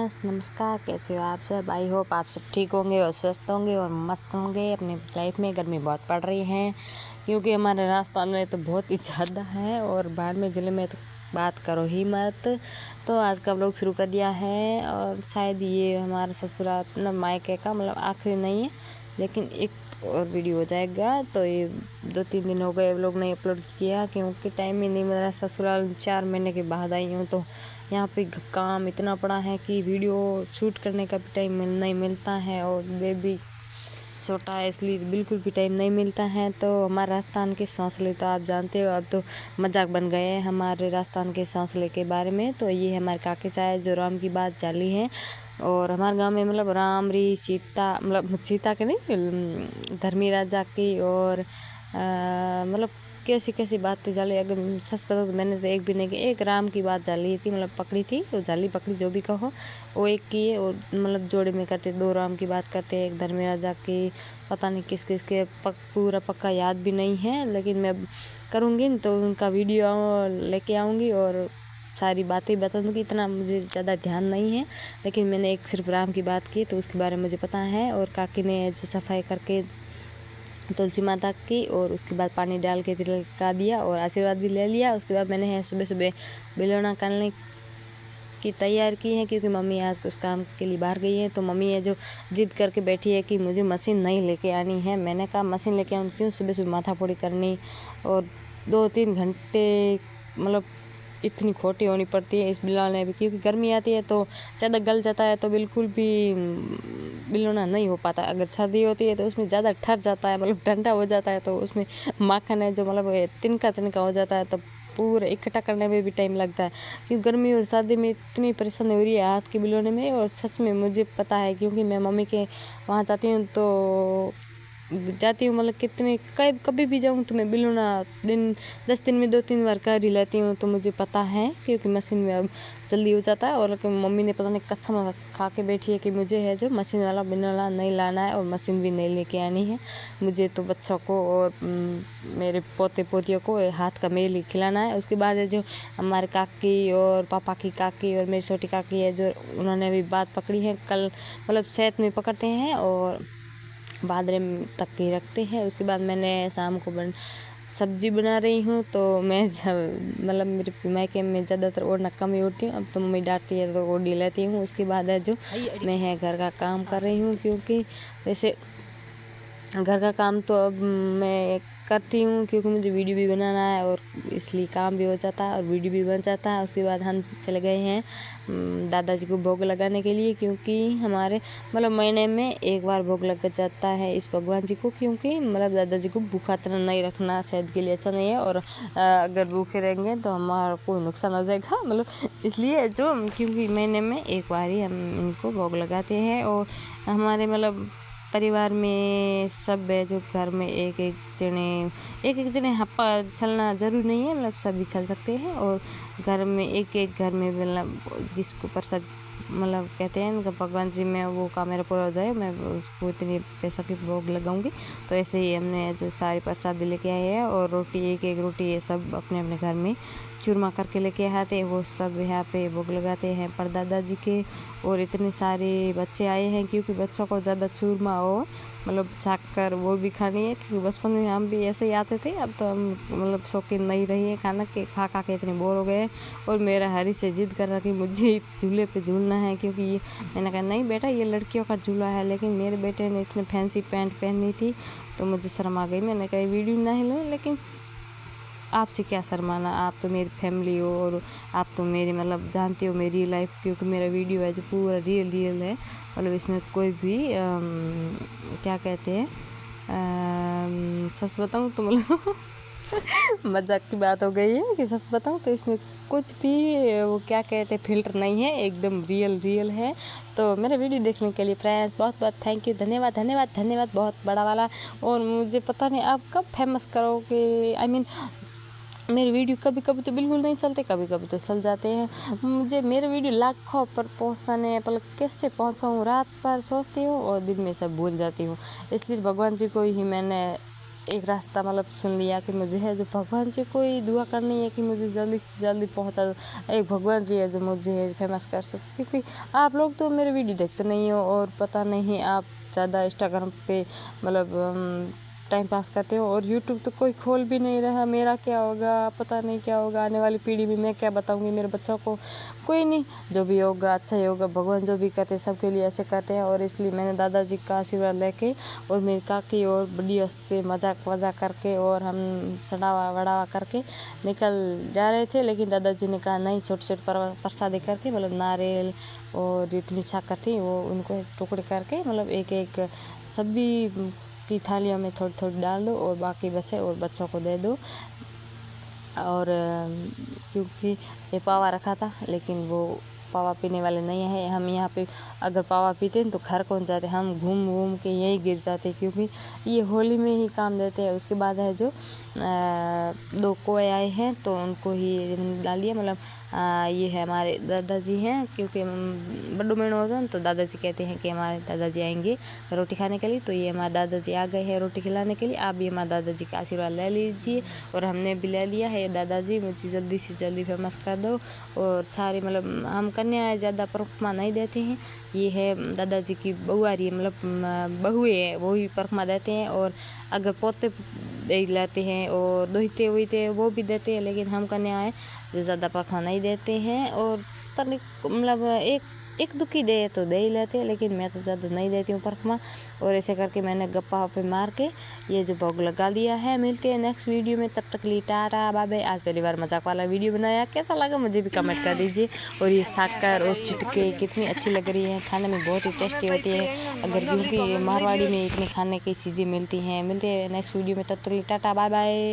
Friends, नमस्कार। कैसे हो आप सब? आई होप आप सब ठीक होंगे और स्वस्थ होंगे और मस्त होंगे अपनी लाइफ में। गर्मी बहुत पड़ रही है क्योंकि हमारे राजस्थान में तो बहुत ही ज़्यादा है और बाड़मेर ज़िले में तो बात करो ही मत। तो आज का व्लॉग शुरू कर दिया है और शायद ये हमारा ससुराल मतलब मायके का मतलब आखिरी नहीं है, लेकिन एक और वीडियो हो जाएगा। तो ये 2-3 दिन हो गए व्लॉग नहीं अपलोड किया क्योंकि टाइम ही नहीं मिल रहा। ससुराल 4 महीने के बाद आई हूँ तो यहाँ पे काम इतना पड़ा है कि वीडियो शूट करने का भी टाइम नहीं मिलता है और बेबी छोटा है इसलिए बिल्कुल भी टाइम नहीं मिलता है। तो हमारे राजस्थान के हौसले तो आप जानते हो, अब तो मजाक बन गए हैं हमारे राजस्थान के हौसले के बारे में। तो ये हमारे काके साहब जो राम की बात चाली है और हमारे गांव में मतलब राम री सीता मतलब सीता के नहीं धर्मी राजा की और मतलब कैसी कैसी बातें जाली। अगर सच बताओ तो मैंने तो एक भी नहीं की, एक राम की बात जाली थी मतलब पकड़ी थी तो जाली पकड़ी जो भी कहो वो एक की है। और मतलब जोड़े में करते 2 राम की बात करते, एक धर्मी राजा की, पता नहीं किस किस के पूरा पक्का याद भी नहीं है, लेकिन मैं करूँगी तो उनका वीडियो लेके आऊँगी और सारी बातें बता दूँगी। इतना मुझे ज़्यादा ध्यान नहीं है, लेकिन मैंने एक सिर्फ राम की बात की तो उसके बारे में मुझे पता है। और काकी ने जो सफाई करके तुलसी माता की और उसके बाद पानी डाल के तिलका दिया और आशीर्वाद भी ले लिया। उसके बाद मैंने सुबह सुबह बिलोना करने की तैयार की है क्योंकि मम्मी आज कुछ काम के लिए बाहर गई है। तो मम्मी है जो जिद करके बैठी है कि मुझे मशीन नहीं लेके आनी है। मैंने कहा मशीन लेके आऊँ क्यों, सुबह सुबह माथा फोड़ी करनी और 2-3 घंटे मतलब इतनी खोटी होनी पड़ती है इस बिलोने भी, क्योंकि गर्मी आती है तो ज़्यादा गल जाता है तो बिल्कुल भी बिलोना नहीं हो पाता। अगर सर्दी होती है तो उसमें ज़्यादा ठर जाता है मतलब ठंडा हो जाता है तो उसमें माखन है जो मतलब तिनका तिनका हो जाता है तो पूरा इकट्ठा करने में भी टाइम लगता है। क्योंकि गर्मी और सर्दी में इतनी परेशानी हो रही है हाथ के बिलोने में। और सच में मुझे पता है क्योंकि मैं मम्मी के वहाँ जाती हूँ तो जाती हूँ मतलब कितने कभी भी जाऊँ तो मैं बिलोना 10 दिन में 2-3 बार कर ही लेती हूँ। तो मुझे पता है क्योंकि मशीन में अब जल्दी हो जाता है। और मम्मी ने पता नहीं कसम खा के बैठी है कि मुझे है जो मशीन वाला बिलोना नहीं लाना है और मशीन भी नहीं लेके आनी है। मुझे तो बच्चों को और मेरे पोते पोतियों को हाथ का मेल ही खिलाना है। उसके बाद है जो हमारे काकी और पापा की काकी और मेरी छोटी काकी है जो उन्होंने भी बात पकड़ी है। कल मतलब सेट में पकड़ते हैं और बादरे तक ही रखते हैं। उसके बाद मैंने शाम को सब्जी बना रही हूँ तो मैं मतलब मेरे मायके में ज़्यादातर ओढ़ना कम ही उड़ती हूँ। अब तो मम्मी डांटती है तो ओढ़ लेती हूँ। उसके बाद है जो मैं है घर का काम कर रही हूँ क्योंकि वैसे घर का काम तो अब मैं करती हूँ क्योंकि मुझे वीडियो भी बनाना है और इसलिए काम भी हो जाता है और वीडियो भी बन जाता है। उसके बाद हम चले गए हैं दादाजी को भोग लगाने के लिए क्योंकि हमारे मतलब महीने में एक बार भोग लग जाता है इस भगवान जी को, क्योंकि मतलब दादाजी को भूखा तरह नहीं रखना सेहत के लिए अच्छा नहीं है और अगर भूखे रहेंगे तो हमारा कोई नुकसान हो जाएगा मतलब इसलिए जो क्योंकि महीने में एक बार ही हम इनको भोग लगाते हैं। और हमारे मतलब परिवार में सब है जो घर में एक एक जने हप्पा छलना ज़रूरी नहीं है, मतलब सभी छल सकते हैं। और घर में एक घर में मतलब जिसको प्रसाद मतलब कहते हैं उनका भगवान जी में वो काम मेरा पूरा हो जाए मैं उसको इतनी पैसों की भोग लगाऊंगी। तो ऐसे ही हमने जो सारी प्रसाद लेके आए हैं और रोटी एक रोटी ये सब अपने अपने घर में चूरमा करके लेके आते वो सब यहाँ पे भोग लगाते हैं परदादा जी के। और इतने सारे बच्चे आए हैं क्योंकि बच्चों को ज़्यादा चूरमा और मतलब छाकर वो भी खानी है क्योंकि बचपन में हम भी ऐसे ही आते थे। अब तो हम मतलब शौकीन नहीं रही है खाना के खा के इतने बोर हो गए। और मेरा हरी से जिद कर रहा कि मुझे झूले पे झूलना है क्योंकि ये मैंने कहा नहीं बेटा ये लड़कियों का झूला है, लेकिन मेरे बेटे ने इतने फैंसी पैंट पहनी थी तो मुझे शर्म आ गई। मैंने कहा वीडियो नहीं लो, लेकिन आपसे क्या शर्माना, आप तो मेरी फैमिली हो और आप तो मेरी मतलब जानते हो मेरी लाइफ, क्योंकि मेरा वीडियो है जो पूरा रियल है मतलब इसमें कोई भी क्या कहते हैं सच बताऊँ तो मतलब मजाक की बात हो गई है कि सच बताऊँ तो इसमें कुछ भी वो क्या कहते हैं फिल्टर नहीं है, एकदम रियल है। तो मेरा वीडियो देखने के लिए फ्रेंड्स बहुत बहुत थैंक यू, धन्यवाद बहुत बड़ा वाला। और मुझे पता नहीं आप कब फेमस करोगे, आई मीन मेरे वीडियो कभी कभी तो बिल्कुल नहीं चलते, कभी कभी तो चल जाते हैं। मुझे मेरे वीडियो लाखों पर पहुंचाने पर कैसे पहुंचाऊँ रात भर सोचती हूँ और दिन में सब भूल जाती हूँ। इसलिए भगवान जी को ही मैंने एक रास्ता मतलब सुन लिया कि मुझे है जो भगवान से कोई दुआ करनी है कि मुझे जल्दी से जल्दी पहुंचा दो। एक भगवान जी है जो मुझे फेमस कर सके, क्योंकि आप लोग तो मेरे वीडियो देखते नहीं हो और पता नहीं आप ज़्यादा इंस्टाग्राम पे मतलब टाइम पास करते हो, और यूट्यूब तो कोई खोल भी नहीं रहा। मेरा क्या होगा पता नहीं, क्या होगा आने वाली पीढ़ी में, मैं क्या बताऊंगी मेरे बच्चों को। कोई नहीं, जो भी होगा अच्छा ही होगा। भगवान जो भी करते हैं सबके लिए अच्छे करते हैं, और इसलिए मैंने दादाजी का आशीर्वाद लेके और मेरी काकी और बड़ी से मजाक वजाक करके और हम चढ़ावा वढ़ावा करके निकल जा रहे थे, लेकिन दादाजी ने कहा नहीं, छोटे छोटे प्रसादी करके मतलब नारियल और जितनी शक्कर थी वो उनको टुकड़े करके मतलब एक एक सभी की थालियों में थोड़ी थोड़ी डाल दो और बाकी बचे और बच्चों को दे दो। और क्योंकि ये पावा रखा था, लेकिन वो पावा पीने वाले नहीं है। हम यहाँ पे अगर पावा पीते हैं तो घर कौन जाते, हम घूम घूम के यहीं गिर जाते, क्योंकि ये होली में ही काम देते हैं। उसके बाद है जो 2 कोए आए हैं तो उनको ही डाल दिया। मतलब ये है हमारे दादाजी हैं, क्योंकि बड्डू महीना होता है तो दादाजी कहते हैं कि हमारे दादाजी आएंगे रोटी खाने के लिए, तो ये हमारे दादाजी आ गए हैं रोटी खिलाने के लिए। आप भी हमारे दादाजी का आशीर्वाद ले लीजिए, और हमने भी ले लिया है। दादाजी मुझे जल्दी से जल्दी फेमस कर दो। और सारी मतलब हम कन्या ज़्यादा परखमा नहीं देते हैं, ये है दादाजी की बहू आ रही है, मतलब बहुए है वो ही परखमा देते हैं। और अगर पोते दे लाते हैं और दोहिते वहीते वो भी देते हैं, लेकिन हम कन्या है जो ज़्यादा परखमा नहीं देते हैं। और तनिक मतलब एक दुखी दे तो दे ही लेते हैं, लेकिन मैं तो ज़्यादा नहीं देती हूँ परखमा। और ऐसे करके मैंने गप्पा पे मार के ये जो भोग लगा दिया है। मिलते हैं नेक्स्ट वीडियो में, तब तक लिए टाटा बाय बाय। आज पहली बार मजाक वाला वीडियो बनाया, कैसा लगा मुझे भी कमेंट कर दीजिए। और ये शक्कर और चिटके कितनी अच्छी लग रही है, खाने में बहुत ही टेस्टी होती है, अगर क्योंकि मारवाड़ी में इतनी खाने की चीज़ें मिलती हैं। मिलते हैं नेक्स्ट वीडियो में, तब तक लिए टाटा बाय बाय।